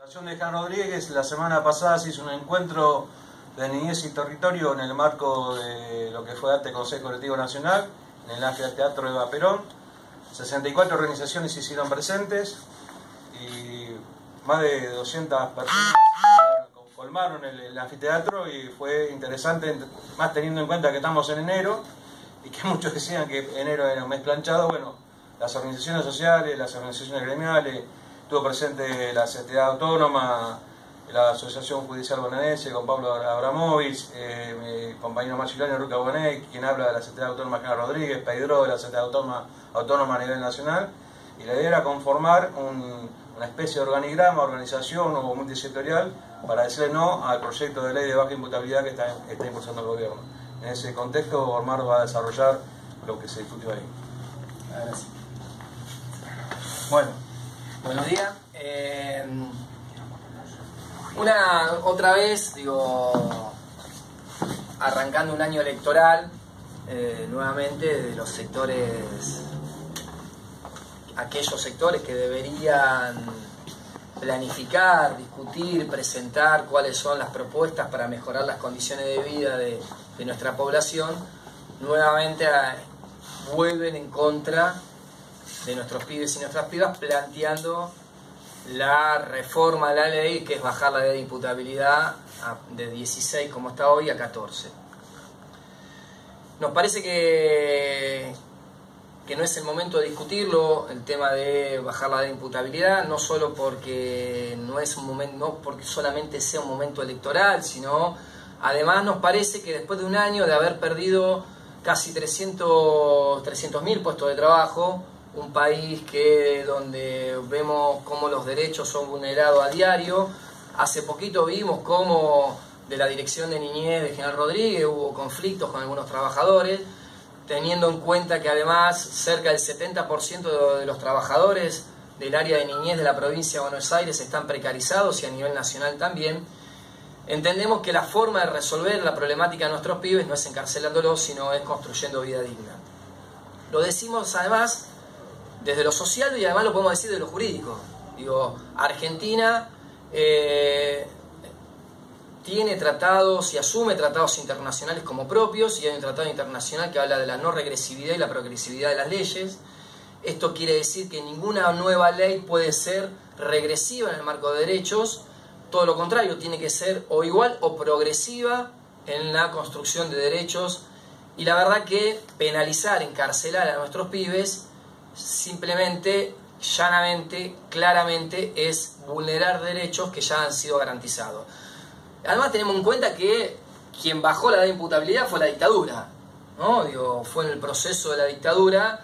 De Jean Rodríguez, la semana pasada se hizo un encuentro de niñez y territorio en el marco de lo que fue Arte Consejo Colectivo Nacional, en el Anfiteatro Eva Perón. 64 organizaciones se hicieron presentes y más de 200 personas colmaron el anfiteatro, y fue interesante, más teniendo en cuenta que estamos en enero y que muchos decían que enero era un mes planchado. Bueno, las organizaciones sociales, las organizaciones gremiales, estuvo presente la CTA Autónoma, la Asociación Judicial Bonaerense con Pablo Abramovich, mi compañero Marcilano Ruca Bonet, quien habla de la CTA Autónoma Jean Rodríguez, Pedro de la CTA Autónoma a nivel nacional, y la idea era conformar una especie de organigrama, organización o multisectorial para decirle no al proyecto de ley de baja imputabilidad que está impulsando el gobierno. En ese contexto, Omar va a desarrollar lo que se discutió ahí. Gracias. Bueno, buenos días. Otra vez, arrancando un año electoral, nuevamente de los sectores, aquellos sectores que deberían planificar, discutir, presentar cuáles son las propuestas para mejorar las condiciones de vida de nuestra población, nuevamente vuelven en contra de nuestros pibes y nuestras pibas, planteando la reforma de la ley, que es bajar la edad de imputabilidad de 16, como está hoy, a 14. Nos parece que no es el momento de discutirlo, el tema de bajar la edad de imputabilidad, no solo porque no es un momento, no porque solamente sea un momento electoral, sino además nos parece que después de un año de haber perdido casi 300.000 puestos de trabajo, un país donde vemos cómo los derechos son vulnerados a diario. Hace poquito vimos cómo de la Dirección de Niñez de Jean Rodríguez hubo conflictos con algunos trabajadores, teniendo en cuenta que además cerca del 70% de los trabajadores del área de niñez de la provincia de Buenos Aires están precarizados, y a nivel nacional también. Entendemos que la forma de resolver la problemática de nuestros pibes no es encarcelándolos, sino es construyendo vida digna. Lo decimos además desde lo social, y además lo podemos decir de lo jurídico. Argentina tiene tratados y asume tratados internacionales como propios, y hay un tratado internacional que habla de la no regresividad y la progresividad de las leyes. Esto quiere decir que ninguna nueva ley puede ser regresiva en el marco de derechos, todo lo contrario, tiene que ser o igual o progresiva en la construcción de derechos. Y la verdad que penalizar, encarcelar a nuestros pibes, simplemente, llanamente, claramente es vulnerar derechos que ya han sido garantizados. Además tenemos en cuenta que quien bajó la edad de imputabilidad fue la dictadura, ¿no? Fue en el proceso de la dictadura,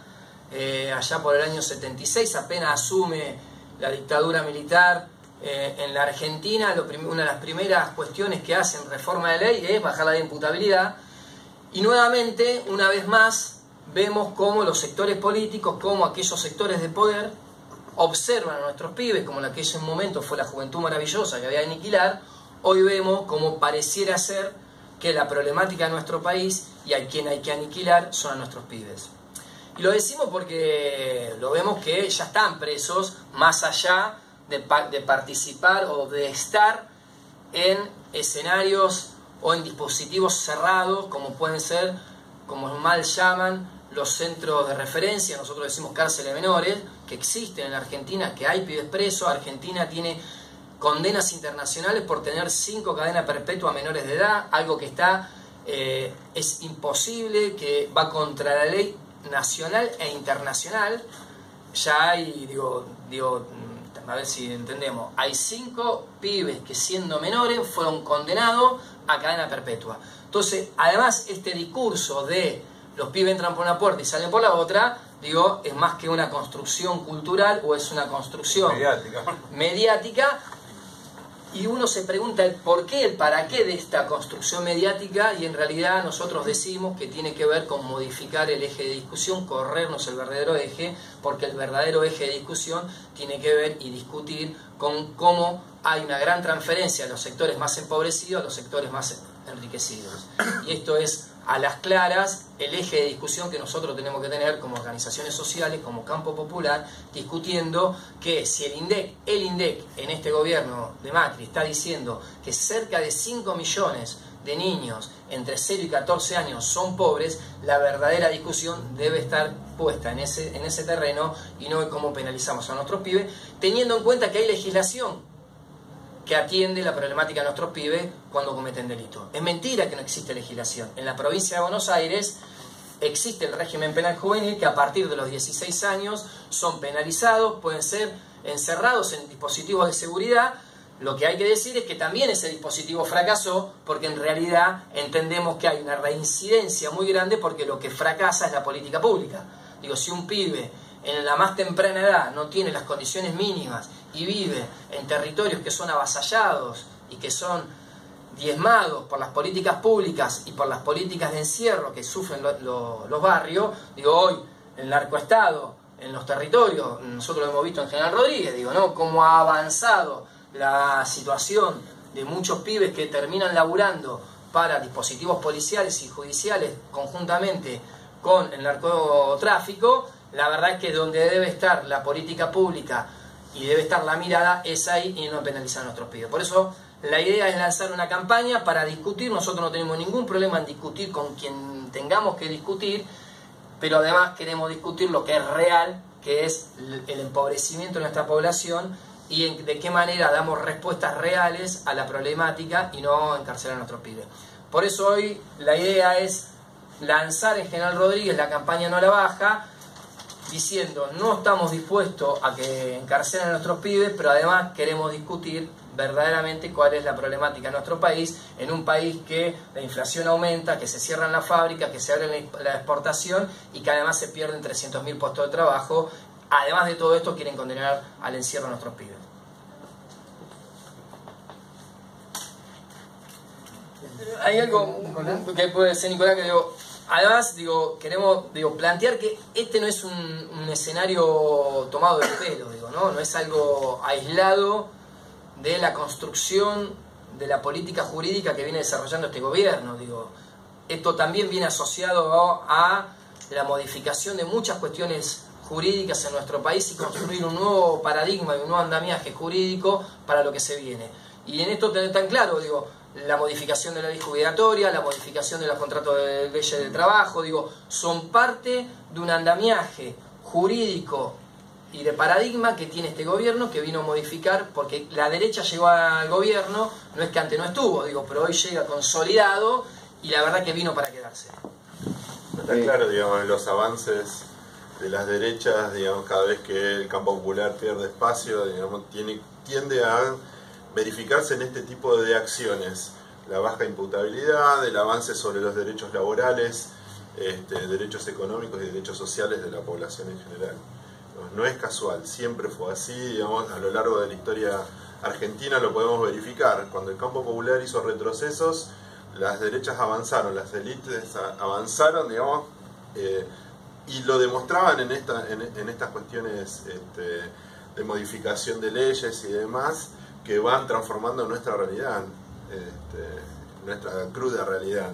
allá por el año 76, apenas asume la dictadura militar en la Argentina. Una de las primeras cuestiones que hacen reforma de ley es bajar la edad de imputabilidad, y nuevamente, una vez más, vemos cómo los sectores políticos, como aquellos sectores de poder, observan a nuestros pibes, como en aquel momento fue la Juventud Maravillosa que había que aniquilar. Hoy vemos como pareciera ser que la problemática de nuestro país y a quien hay que aniquilar son a nuestros pibes. Y lo decimos porque lo vemos que ya están presos, más allá de participar o de estar en escenarios o en dispositivos cerrados, como pueden ser, como mal llaman, los centros de referencia. Nosotros decimos cárceles de menores, que existen en la Argentina, que hay pibes presos. Argentina tiene condenas internacionales por tener 5 cadenas perpetuas a menores de edad, algo que es imposible, que va contra la ley nacional e internacional. Ya hay, a ver si entendemos, hay 5 pibes que, siendo menores, fueron condenados a cadena perpetua. Entonces, además, este discurso de los pibes entran por una puerta y salen por la otra, es más que una construcción cultural, o es una construcción mediática. Y uno se pregunta el por qué, el para qué de esta construcción mediática, y en realidad nosotros decimos que tiene que ver con modificar el eje de discusión, corrernos el verdadero eje, porque el verdadero eje de discusión tiene que ver y discutir con cómo hay una gran transferencia de los sectores más empobrecidos a los sectores más enriquecidos. Y esto es a las claras el eje de discusión que nosotros tenemos que tener como organizaciones sociales, como campo popular, discutiendo que si el INDEC en este gobierno de Macri está diciendo que cerca de 5 millones de niños entre 0 y 14 años son pobres, la verdadera discusión debe estar puesta en ese terreno y no en cómo penalizamos a nuestros pibes, teniendo en cuenta que hay legislación que atiende la problemática de nuestros pibes cuando cometen delitos. Es mentira que no existe legislación. En la provincia de Buenos Aires existe el régimen penal juvenil que a partir de los 16 años son penalizados, pueden ser encerrados en dispositivos de seguridad. Lo que hay que decir es que también ese dispositivo fracasó porque en realidad entendemos que hay una reincidencia muy grande porque lo que fracasa es la política pública. Digo, si un pibe en la más temprana edad no tiene las condiciones mínimas y vive en territorios que son avasallados y que son diezmados por las políticas públicas y por las políticas de encierro que sufren los barrios, digo, hoy el narcoestado en los territorios, nosotros lo hemos visto en General Rodríguez, digo, ¿no? Cómo ha avanzado la situación de muchos pibes que terminan laburando para dispositivos policiales y judiciales conjuntamente con el narcotráfico. La verdad es que donde debe estar la política pública y debe estar la mirada es ahí y no penalizar a nuestros pibes. Por eso la idea es lanzar una campaña para discutir. Nosotros no tenemos ningún problema en discutir con quien tengamos que discutir, pero además queremos discutir lo que es real, que es el empobrecimiento de nuestra población y de qué manera damos respuestas reales a la problemática y no encarcelar a nuestros pibes. Por eso hoy la idea es lanzar en General Rodríguez la campaña No a la Baja, diciendo no estamos dispuestos a que encarcelen a nuestros pibes, pero además queremos discutir verdaderamente cuál es la problemática de nuestro país, en un país que la inflación aumenta, que se cierran las fábricas, que se abre la exportación y que además se pierden 300.000 puestos de trabajo. Además de todo esto, quieren condenar al encierro a nuestros pibes. Hay algo que puede decir Nicolás, que digo, además queremos plantear que este no es un escenario tomado del pelo, no es algo aislado de la construcción de la política jurídica que viene desarrollando este gobierno. Esto también viene asociado a la modificación de muchas cuestiones jurídicas en nuestro país y construir un nuevo paradigma y un nuevo andamiaje jurídico para lo que se viene. Y en esto tan claro, la modificación de la ley jubilatoria, la modificación de los contratos de leyes del trabajo, son parte de un andamiaje jurídico y de paradigma que tiene este gobierno, que vino a modificar, porque la derecha llegó al gobierno, no es que antes no estuvo, pero hoy llega consolidado y la verdad que vino para quedarse. Está claro, los avances de las derechas, cada vez que el campo popular pierde espacio, tiende a verificarse en este tipo de acciones. La baja imputabilidad, el avance sobre los derechos laborales, derechos económicos y derechos sociales de la población en general. No es casual, siempre fue así, a lo largo de la historia argentina lo podemos verificar. Cuando el campo popular hizo retrocesos, las derechas avanzaron, las élites avanzaron, y lo demostraban en estas cuestiones de modificación de leyes y demás, que van transformando nuestra realidad, nuestra cruda realidad,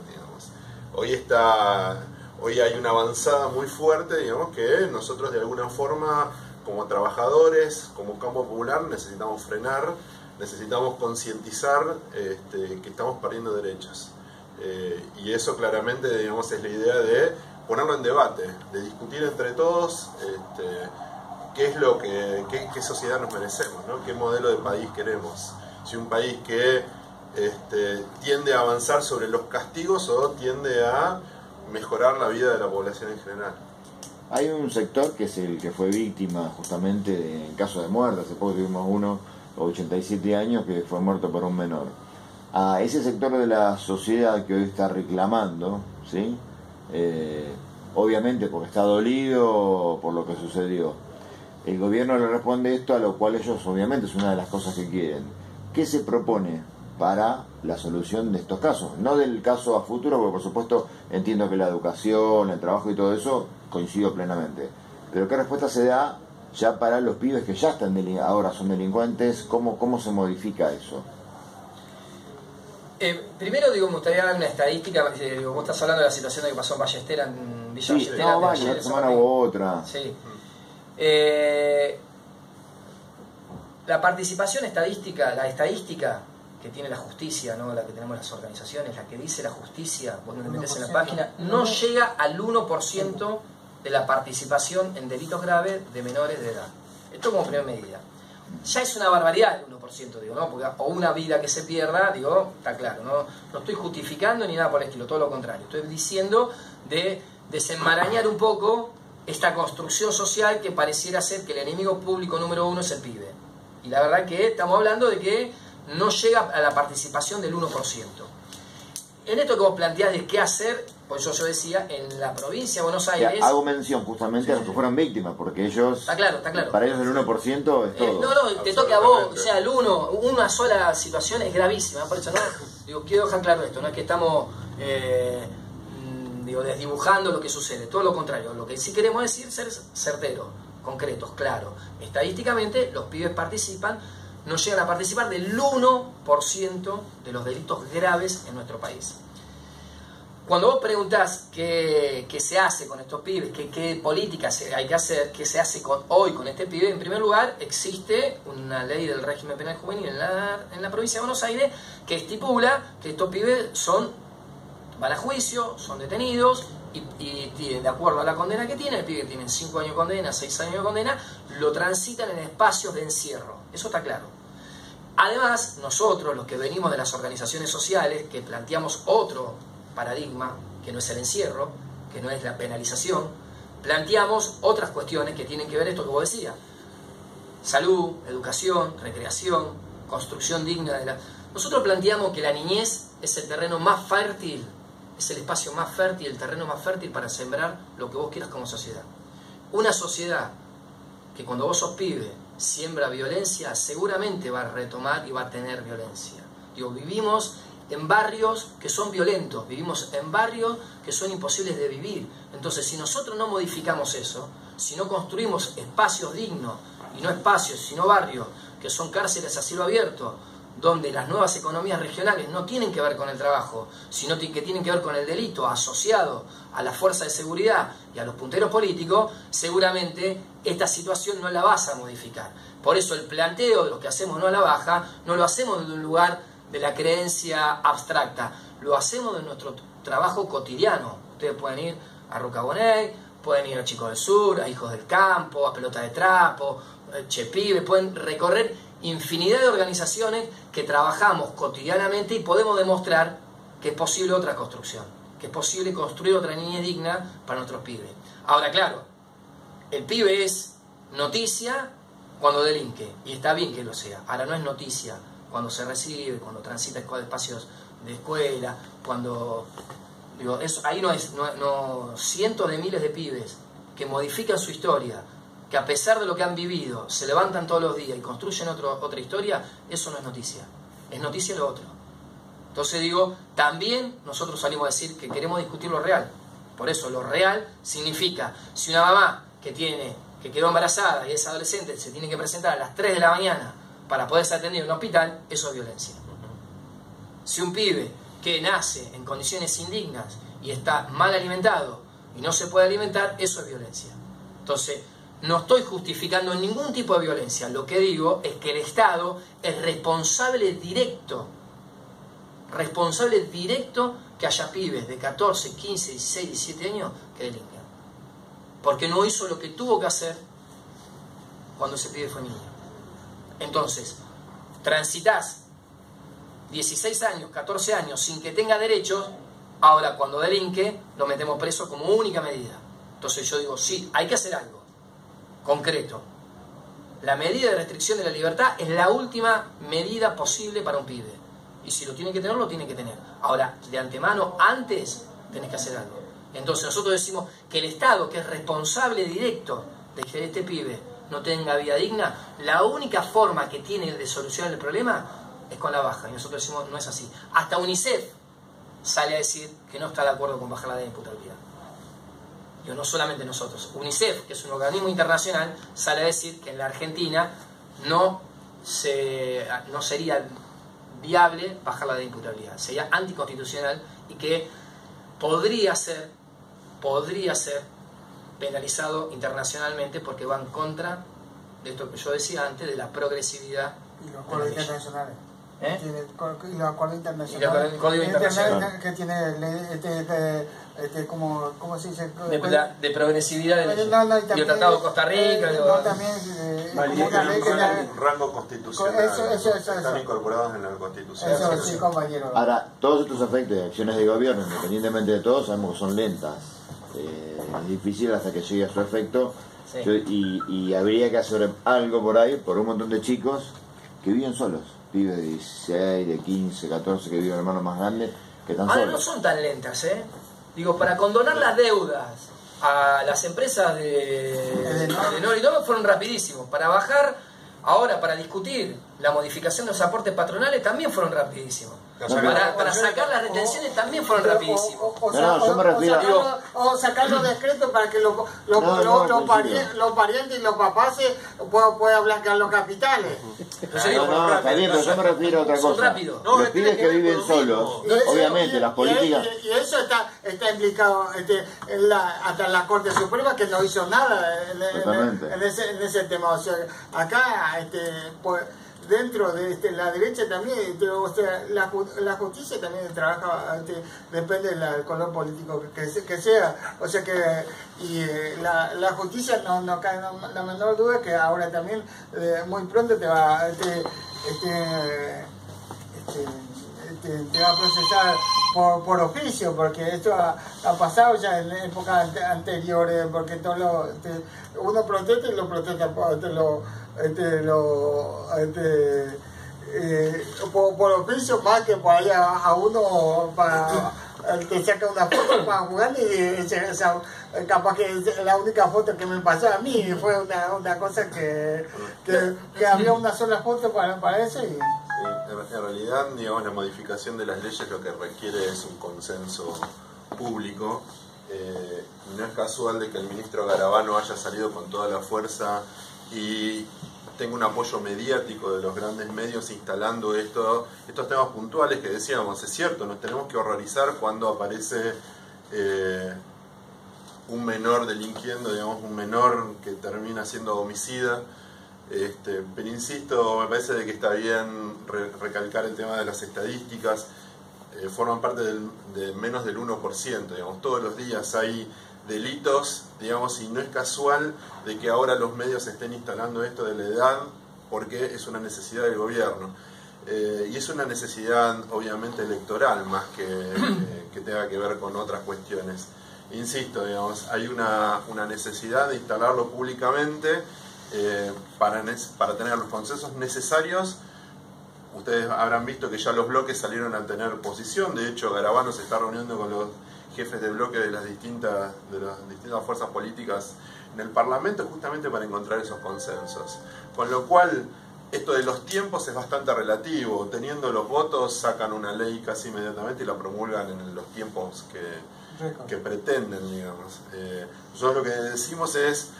Hoy hay una avanzada muy fuerte, que nosotros de alguna forma, como trabajadores, como campo popular, necesitamos frenar, necesitamos concientizar que estamos perdiendo derechos. Y eso claramente, es la idea de ponerlo en debate, de discutir entre todos qué sociedad nos merecemos, ¿no? Qué modelo de país queremos. Si un país que tiende a avanzar sobre los castigos o tiende a mejorar la vida de la población en general. Hay un sector que es el que fue víctima justamente en caso de muerte. Hace poco tuvimos uno, 87 años, que fue muerto por un menor. A ese sector de la sociedad que hoy está reclamando, ¿sí? Obviamente porque está dolido por lo que sucedió, el gobierno le responde esto, a lo cual ellos obviamente es una de las cosas que quieren. ¿Qué se propone para la solución de estos casos? No del caso a futuro, porque por supuesto entiendo que la educación, el trabajo y todo eso coincido plenamente, pero ¿qué respuesta se da ya para los pibes que ya están ahora son delincuentes? ¿Cómo se modifica eso? Primero, me gustaría dar una estadística. Vos estás hablando de la situación de que pasó en Ballester, en Villa Sí, Ballester. no, vale, una semana u otra. Sí. La participación estadística, la estadística que tiene la justicia, ¿no? La que tenemos las organizaciones, la que dice la justicia, cuando te metes en la página, no llega al 1% de la participación en delitos graves de menores de edad. Esto como primera medida. Ya es una barbaridad el 1%, digo, ¿no? Porque, o una vida que se pierda, digo, está claro, no estoy justificando ni nada por el estilo, todo lo contrario. Estoy diciendo de desenmarañar un poco esta construcción social que pareciera ser que el enemigo público número uno es el pibe. Y la verdad que estamos hablando de que no llega a la participación del 1%. En esto que vos planteás de qué hacer, pues yo decía, en la provincia de Buenos Aires... Hago mención justamente a los que fueron víctimas, porque ellos... Está claro, está claro. Para ellos el 1% es todo. No, te toque a vos, o sea, el una sola situación es gravísima, por eso quiero dejar claro esto, no es que estamos desdibujando lo que sucede, todo lo contrario, lo que sí queremos decir es ser certeros, concretos, claros. Estadísticamente, los pibes participan, no llegan a participar del 1% de los delitos graves en nuestro país. Cuando vos preguntás qué se hace con estos pibes, qué políticas hay que hacer, qué se hace hoy con este pibe, en primer lugar existe una ley del régimen penal juvenil en la provincia de Buenos Aires que estipula que estos pibes van a juicio, son detenidos y de acuerdo a la condena que tiene, el pibe tiene 5 años de condena, 6 años de condena, lo transitan en espacios de encierro. Eso está claro. Además, nosotros, los que venimos de las organizaciones sociales, que planteamos otro paradigma, que no es el encierro, que no es la penalización, planteamos otras cuestiones que tienen que ver esto que vos decías. Salud, educación, recreación, construcción digna de la... Nosotros planteamos que la niñez es el terreno más fértil, es el espacio más fértil, el terreno más fértil para sembrar lo que vos quieras como sociedad. Una sociedad que cuando vos sos pibe siembra violencia, seguramente va a retomar y va a tener violencia. Vivimos en barrios que son violentos, vivimos en barrios que son imposibles de vivir. Entonces, si nosotros no modificamos eso, si no construimos espacios dignos, y no espacios, sino barrios, que son cárceles a cielo abierto, donde las nuevas economías regionales no tienen que ver con el trabajo, sino que tienen que ver con el delito asociado a la fuerza de seguridad y a los punteros políticos, seguramente esta situación no la vas a modificar. Por eso el planteo de lo que hacemos no a la baja, no lo hacemos desde un lugar de la creencia abstracta, lo hacemos de nuestro trabajo cotidiano. Ustedes pueden ir a Rocabonet, pueden ir a Chicos del Sur, a Hijos del Campo, a Pelota de Trapo, Chepibe, pueden recorrer infinidad de organizaciones que trabajamos cotidianamente y podemos demostrar que es posible otra construcción, que es posible construir otra niñez digna para nuestros pibes. Ahora, claro, el pibe es noticia cuando delinque, y está bien que lo sea. Ahora no es noticia cuando se recibe, cuando transita espacios de escuela, cuando... ahí no cientos de miles de pibes que modifican su historia, que a pesar de lo que han vivido, se levantan todos los días y construyen otra historia, eso no es noticia. Es noticia lo otro. Entonces también nosotros salimos a decir que queremos discutir lo real. Por eso lo real significa, si una mamá que quedó embarazada y es adolescente, se tiene que presentar a las 3 de la mañana para poder ser atendido en un hospital, eso es violencia. Si un pibe que nace en condiciones indignas y está mal alimentado y no se puede alimentar, eso es violencia. Entonces, no estoy justificando ningún tipo de violencia. Lo que digo es que el Estado es responsable directo que haya pibes de 14, 15, 16, 17 años que delinquen. Porque no hizo lo que tuvo que hacer cuando ese pibe fue niño. Entonces, transitas 16 años, 14 años sin que tenga derechos, ahora cuando delinque lo metemos preso como única medida. Entonces yo digo, sí, hay que hacer algo concreto. La medida de restricción de la libertad es la última medida posible para un pibe. Y si lo tiene que tener, lo tiene que tener. Ahora, de antemano, antes, tenés que hacer algo. Entonces nosotros decimos que el Estado, que es responsable directo de que este pibe no tenga vida digna, la única forma que tiene de solucionar el problema es con la baja. Y nosotros decimos, no es así. Hasta UNICEF sale a decir que no está de acuerdo con bajar la de imputabilidad. No solamente nosotros. UNICEF, que es un organismo internacional, sale a decir que en la Argentina no sería viable bajar la de imputabilidad. Sería anticonstitucional y que podría ser penalizado internacionalmente porque va en contra de esto que yo decía antes, de la progresividad. Y los acuerdos internacionales. Y los acuerdos internacionales. Y el código internacional. Que tiene ¿cómo se dice? De progresividad del y el Tratado de Costa Rica. También un rango constitucional. Eso. Están incorporados en la Constitución. Eso sí, compañero. Ahora, todos estos efectos de acciones de gobierno, independientemente de todo, sabemos que son lentas. Es difícil hasta que llegue a su efecto. Sí. Y habría que hacer algo por ahí, por un montón de chicos que viven solos. Pibes de 16, de 15, 14 que viven hermanos más grandes, que están solos. No son tan lentas, Digo, para condonar las deudas a las empresas de Nori fueron rapidísimos. Para bajar, ahora para discutir la modificación de los aportes patronales también fueron rapidísimos. Para sacar las retenciones también fueron rapidísimos. O sacar los decretos para que los parientes y los papás puedan blanquear los capitales. Está bien, pero yo me refiero a otra cosa. Los pibes que viven solos, obviamente las políticas... Y eso está implicado hasta en la Corte Suprema, que no hizo nada en ese tema. O sea, acá, dentro de la derecha también, o sea, la justicia también trabaja, depende del color político que sea, o sea que la justicia no cae la menor duda que ahora también muy pronto te va te va a procesar por oficio, porque esto ha pasado ya en épocas anteriores, porque uno protesta y lo protesta por oficio, más que por allá a uno para que saca una foto para jugar, y capaz que la única foto que me pasó a mí fue una cosa que había una sola foto para eso. En realidad, digamos, la modificación de las leyes lo que requiere es un consenso público. No es casual de que el ministro Garabano haya salido con toda la fuerza y tenga un apoyo mediático de los grandes medios instalando estos temas puntuales que decíamos. Es cierto, nos tenemos que horrorizar cuando aparece un menor delinquiendo, digamos, un menor que termina siendo homicida. Pero insisto, me parece de que está bien recalcar el tema de las estadísticas. Forman parte de menos del 1%, digamos, todos los días hay delitos, digamos, y no es casual de que ahora los medios estén instalando esto de la edad, porque es una necesidad del gobierno. Y es una necesidad obviamente electoral, más que tenga que ver con otras cuestiones. Insisto, digamos, hay una necesidad de instalarlo públicamente para tener los consensos necesarios. Ustedes habrán visto que ya los bloques salieron a tener posición. De hecho, Garabano se está reuniendo con los jefes de bloque de las distintas fuerzas políticas en el Parlamento, justamente para encontrar esos consensos. Con lo cual, esto de los tiempos es bastante relativo. Teniendo los votos, sacan una ley casi inmediatamente y la promulgan en los tiempos que pretenden, digamos. Nosotros lo que decimos es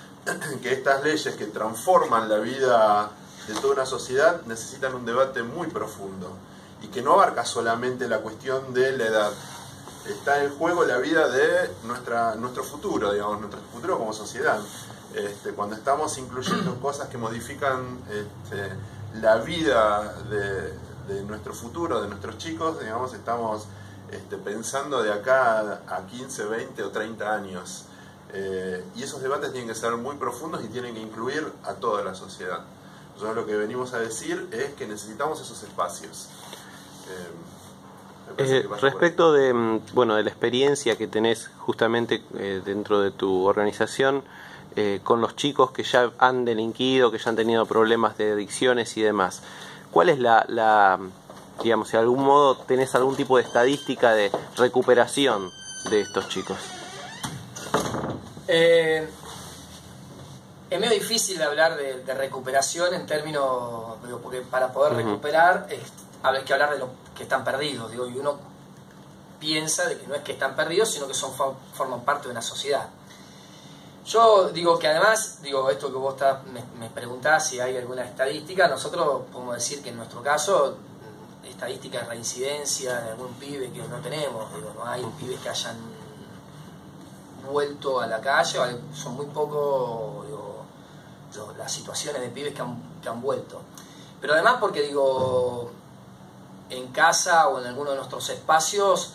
que estas leyes que transforman la vida de toda una sociedad necesitan un debate muy profundo y que no abarca solamente la cuestión de la edad. Está en juego la vida de nuestro futuro, digamos, nuestro futuro como sociedad. Cuando estamos incluyendo cosas que modifican la vida de nuestro futuro, de nuestros chicos, digamos, estamos pensando de acá a 15, 20 o 30 años. Y esos debates tienen que ser muy profundos y tienen que incluir a toda la sociedad. Nosotros lo que venimos a decir es que necesitamos esos espacios. Respecto de la experiencia que tenés justamente dentro de tu organización con los chicos que ya han delinquido, que ya han tenido problemas de adicciones y demás, ¿cuál es digamos, si de algún modo tenés algún tipo de estadística de recuperación de estos chicos? Es medio difícil hablar de recuperación en términos, porque para poder recuperar hay que hablar de lo que están perdidos, y uno piensa de que no es que están perdidos, sino que forman parte de una sociedad. Yo digo que además, esto que vos me preguntás si hay alguna estadística, nosotros podemos decir que en nuestro caso estadística de reincidencia de algún pibe que no tenemos, digo, no hay pibes que hayan vuelto a la calle, son muy pocos las situaciones de pibes que han vuelto. Pero además porque digo, en casa o en alguno de nuestros espacios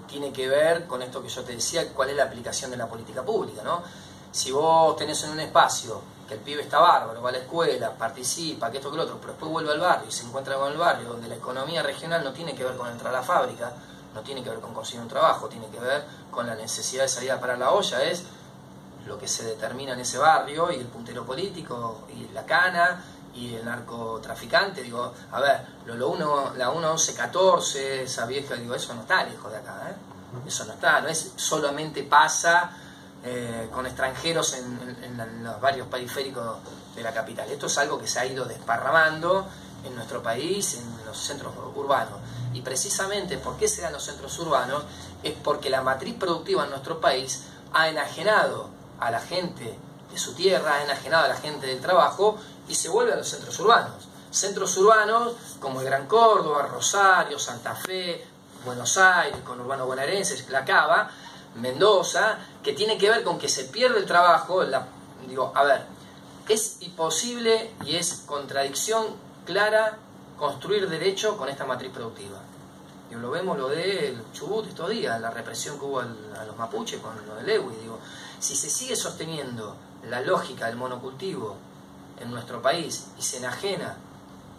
tiene que ver con esto que yo te decía, cuál es la aplicación de la política pública, ¿no? Si vos tenés en un espacio que el pibe está bárbaro, va a la escuela, participa, que esto que lo otro, pero después vuelve al barrio y se encuentra con el barrio, donde la economía regional no tiene que ver con entrar a la fábrica, no tiene que ver con conseguir un trabajo, tiene que ver con la necesidad de salir a parar la olla, es lo que se determina en ese barrio, y el puntero político, y la cana, y el narcotraficante. Digo, a ver, la 1114, esa vieja, digo, eso no está lejos de acá, eso no está, no es solamente pasa con extranjeros en los barrios periféricos de la capital. Esto es algo que se ha ido desparramando en nuestro país, en los centros urbanos. Y precisamente, ¿por qué se dan los centros urbanos? Es porque la matriz productiva en nuestro país ha enajenado a la gente de su tierra, ha enajenado a la gente del trabajo y se vuelve a los centros urbanos. Centros urbanos como el Gran Córdoba, Rosario, Santa Fe, Buenos Aires, conurbano bonaerense, La Cava, Mendoza, que tiene que ver con que se pierde el trabajo. Digo, a ver, es imposible y es contradicción clara construir derecho con esta matriz productiva. Digo, lo vemos lo del Chubut estos días, la represión que hubo a los mapuches con lo del Lewis. Digo, si se sigue sosteniendo la lógica del monocultivo en nuestro país y se enajena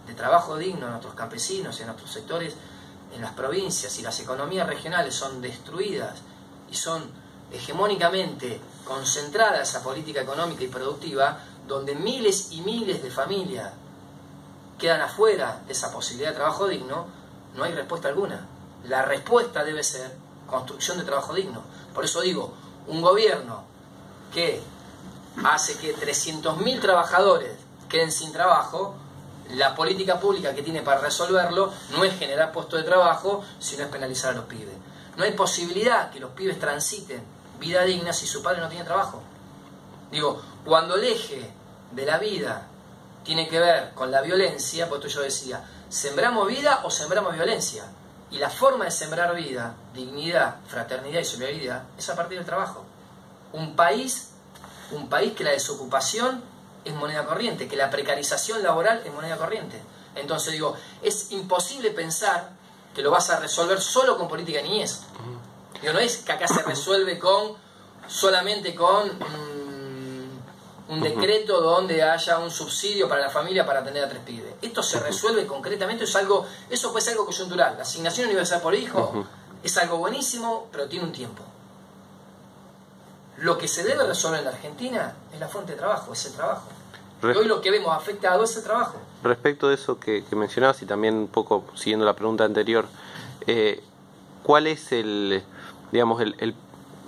de trabajo digno a nuestros campesinos y a nuestros sectores en las provincias, y las economías regionales son destruidas y son hegemónicamente concentrada esa política económica y productiva, donde miles y miles de familias quedan afuera de esa posibilidad de trabajo digno, no hay respuesta alguna. La respuesta debe ser construcción de trabajo digno. Por eso digo, un gobierno que hace que 300.000 trabajadores queden sin trabajo, la política pública que tiene para resolverlo no es generar puestos de trabajo, sino es penalizar a los pibes. No hay posibilidad que los pibes transiten vida digna si su padre no tiene trabajo. Digo, cuando el eje de la vida tiene que ver con la violencia, por esto yo decía, ¿sembramos vida o sembramos violencia? Y la forma de sembrar vida, dignidad, fraternidad y solidaridad es a partir del trabajo. Un país que la desocupación es moneda corriente, que la precarización laboral es moneda corriente. Entonces digo, es imposible pensar que lo vas a resolver solo con política de niñez. Digo, no es que acá se resuelve solamente con un decreto donde haya un subsidio para la familia para atender a 3 pibes. Esto se resuelve concretamente, eso puede ser algo coyuntural. La asignación universal por hijo es algo buenísimo, pero tiene un tiempo. Lo que se debe resolver en la Argentina es la fuente de trabajo, es el trabajo. Y hoy lo que vemos afectado es el trabajo. Respecto de eso que mencionabas, y también un poco siguiendo la pregunta anterior, ¿cuál es el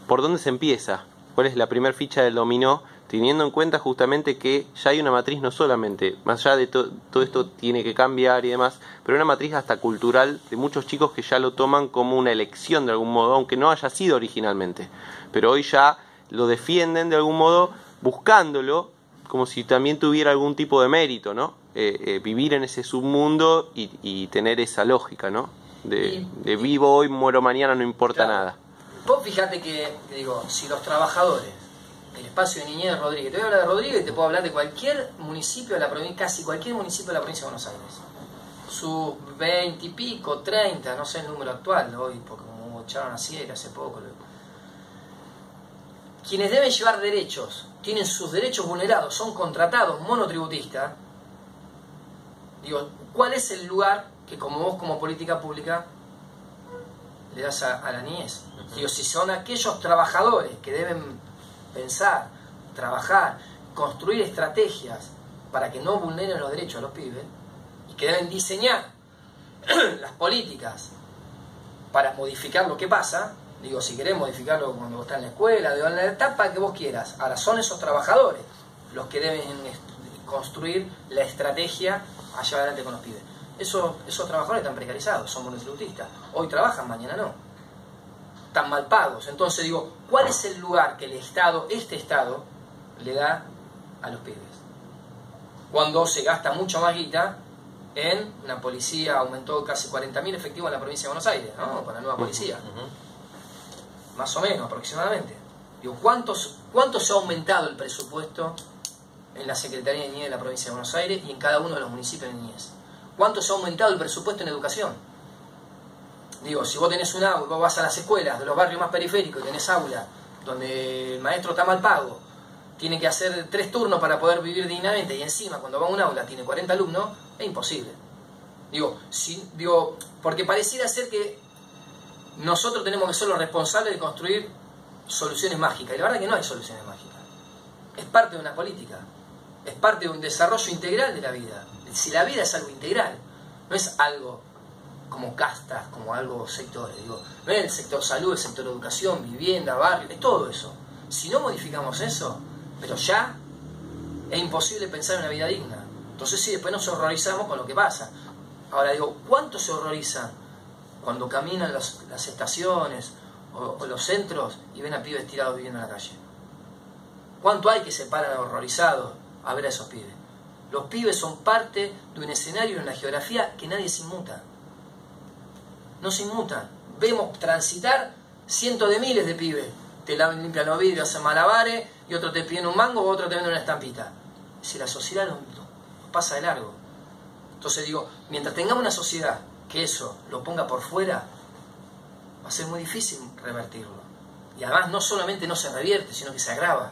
por dónde se empieza? ¿Cuál es la primera ficha del dominó? Teniendo en cuenta justamente que ya hay una matriz, no solamente, más allá de todo esto tiene que cambiar y demás, pero una matriz hasta cultural de muchos chicos que ya lo toman como una elección de algún modo, aunque no haya sido originalmente. Pero hoy ya lo defienden de algún modo, buscándolo, como si también tuviera algún tipo de mérito, ¿no? Vivir en ese submundo y tener esa lógica, ¿no? De vivo hoy, muero mañana, no importa nada. Vos fíjate que, digo, si los trabajadores, el espacio de niñez de Rodríguez, te voy a hablar de Rodríguez y te puedo hablar de cualquier municipio de la provincia, casi cualquier municipio de la provincia de Buenos Aires. Sus 20 y pico, 30, no sé el número actual hoy, porque como echaron a Sierra hace poco. Quienes deben llevar derechos, tienen sus derechos vulnerados, son contratados monotributistas. Digo, ¿cuál es el lugar que como vos como política pública le das a la niñez? Digo, si son aquellos trabajadores que deben pensar, trabajar, construir estrategias para que no vulneren los derechos de los pibes, y que deben diseñar las políticas para modificar lo que pasa. Digo, si querés modificarlo cuando vos estás en la escuela, en la etapa que vos quieras. Ahora, son esos trabajadores los que deben construir la estrategia a llevar adelante con los pibes. Esos trabajadores están precarizados, son monotributistas. Hoy trabajan, mañana no. Están mal pagos. Entonces digo, ¿cuál es el lugar que este Estado, le da a los pibes? Cuando se gasta mucho más guita en una policía, aumentó casi 40.000 efectivos en la provincia de Buenos Aires, ¿no? Con la nueva policía. Más o menos, aproximadamente. Digo, ¿cuánto se ha aumentado el presupuesto en la Secretaría de Niñez de la provincia de Buenos Aires y en cada uno de los municipios de niñez? ¿Cuánto se ha aumentado el presupuesto en educación? Digo, si vos tenés un aula, vos vas a las escuelas de los barrios más periféricos y tenés aula donde el maestro está mal pago, tiene que hacer 3 turnos para poder vivir dignamente y encima cuando va a un aula tiene 40 alumnos, es imposible. Digo, porque pareciera ser que nosotros tenemos que ser los responsables de construir soluciones mágicas. Y la verdad que no hay soluciones mágicas. Es parte de una política. Es parte de un desarrollo integral de la vida. Si la vida es algo integral, no es algo como castas, como algo sectores. Digo, no es el sector salud, el sector educación, vivienda, barrio, es todo eso. Si no modificamos eso, pero ya es imposible pensar en una vida digna. Entonces sí, después nos horrorizamos con lo que pasa. Ahora digo, ¿cuánto se horrorizan cuando caminan las estaciones o los centros y ven a pibes tirados viviendo en la calle? ¿Cuánto hay que se paran horrorizados a ver a esos pibes? Los pibes son parte de un escenario, de una geografía que nadie se inmuta. No se inmutan. Vemos transitar cientos de miles de pibes. Te limpian los vidrios, hacen malabares, y otro te piden un mango, o otro te venden una estampita. Si la sociedad lo pasa de largo. Entonces digo, mientras tengamos una sociedad que eso lo ponga por fuera, va a ser muy difícil revertirlo. Y además no solamente no se revierte, sino que se agrava.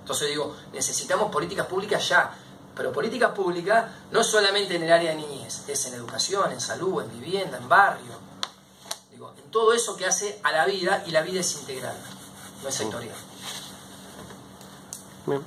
Entonces digo, necesitamos políticas públicas ya. Pero políticas públicas no es solamente en el área de niñez, es en educación, en salud, en vivienda, en barrio. Digo, en todo eso que hace a la vida, y la vida es integral, no es sectorial. Bien.